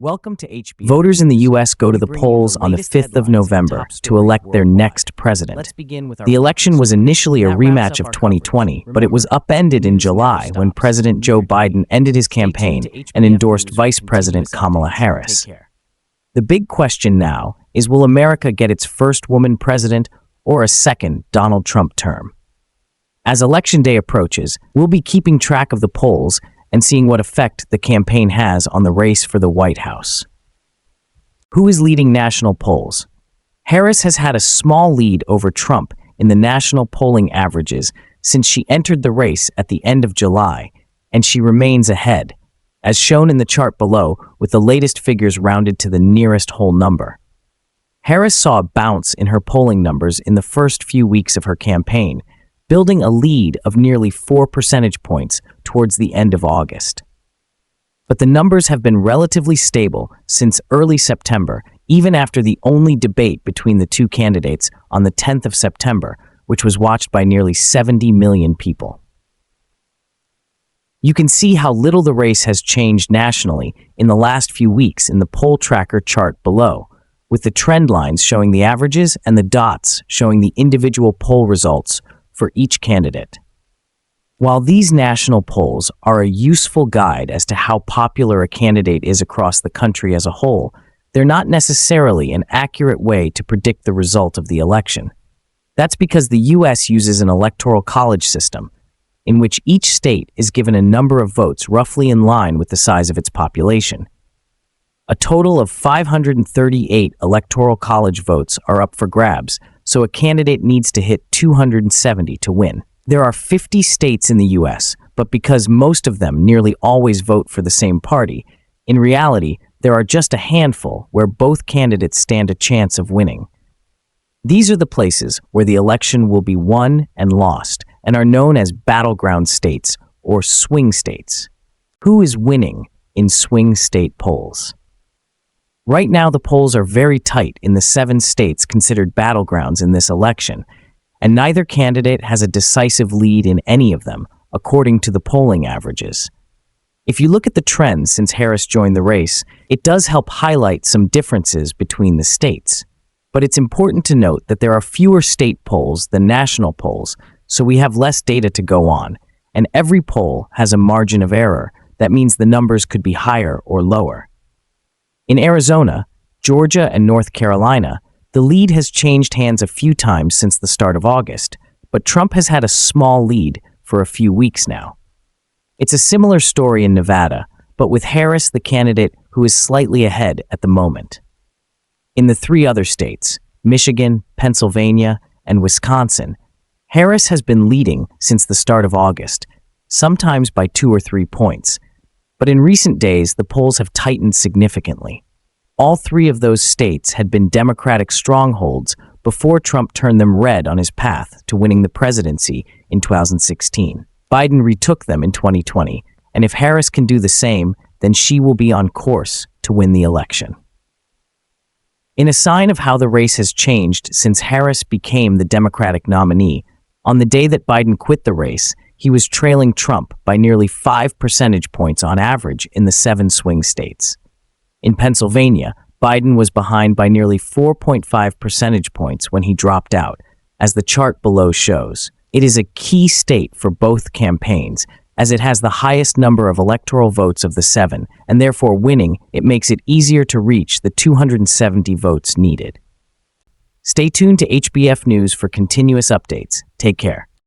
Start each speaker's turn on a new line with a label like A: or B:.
A: Welcome to HBF.
B: Voters in the U.S. go to the polls on the 5th of November to elect their next president. The election was initially a rematch of 2020, but it was upended in July when President Joe Biden ended his campaign and endorsed Vice President Kamala Harris. The big question now is, will America get its first woman president or a second Donald Trump term? As Election Day approaches, we'll be keeping track of the polls and seeing what effect the campaign has on the race for the White House. Who is leading national polls? Harris has had a small lead over Trump in the national polling averages since she entered the race at the end of July, and she remains ahead, as shown in the chart below with the latest figures rounded to the nearest whole number. Harris saw a bounce in her polling numbers in the first few weeks of her campaign, building a lead of nearly 4 percentage points towards the end of August. But the numbers have been relatively stable since early September, even after the only debate between the two candidates on the 10th of September, which was watched by nearly 70 million people. You can see how little the race has changed nationally in the last few weeks in the poll tracker chart below, with the trend lines showing the averages and the dots showing the individual poll results for each candidate. While these national polls are a useful guide as to how popular a candidate is across the country as a whole, they're not necessarily an accurate way to predict the result of the election. That's because the U.S. uses an electoral college system, in which each state is given a number of votes roughly in line with the size of its population. A total of 538 electoral college votes are up for grabs, so a candidate needs to hit 270 to win. There are 50 states in the U.S., but because most of them nearly always vote for the same party, in reality, there are just a handful where both candidates stand a chance of winning. These are the places where the election will be won and lost, and are known as battleground states or swing states. Who is winning in swing state polls? Right now, the polls are very tight in the 7 states considered battlegrounds in this election, and neither candidate has a decisive lead in any of them, according to the polling averages. If you look at the trends since Harris joined the race, it does help highlight some differences between the states. But it's important to note that there are fewer state polls than national polls, so we have less data to go on, and every poll has a margin of error. That means the numbers could be higher or lower. In Arizona, Georgia, and North Carolina, the lead has changed hands a few times since the start of August, but Trump has had a small lead for a few weeks now. It's a similar story in Nevada, but with Harris the candidate who is slightly ahead at the moment. In the 3 other states, Michigan, Pennsylvania, and Wisconsin, Harris has been leading since the start of August, sometimes by 2 or 3 points. But in recent days, the polls have tightened significantly. All 3 of those states had been Democratic strongholds before Trump turned them red on his path to winning the presidency in 2016. Biden retook them in 2020, and if Harris can do the same, then she will be on course to win the election. In a sign of how the race has changed since Harris became the Democratic nominee, on the day that Biden quit the race, he was trailing Trump by nearly 5 percentage points on average in the 7 swing states. In Pennsylvania, Biden was behind by nearly 4.5 percentage points when he dropped out, as the chart below shows. It is a key state for both campaigns, as it has the highest number of electoral votes of the 7, and therefore winning it makes it easier to reach the 270 votes needed. Stay tuned to HBF News for continuous updates. Take care.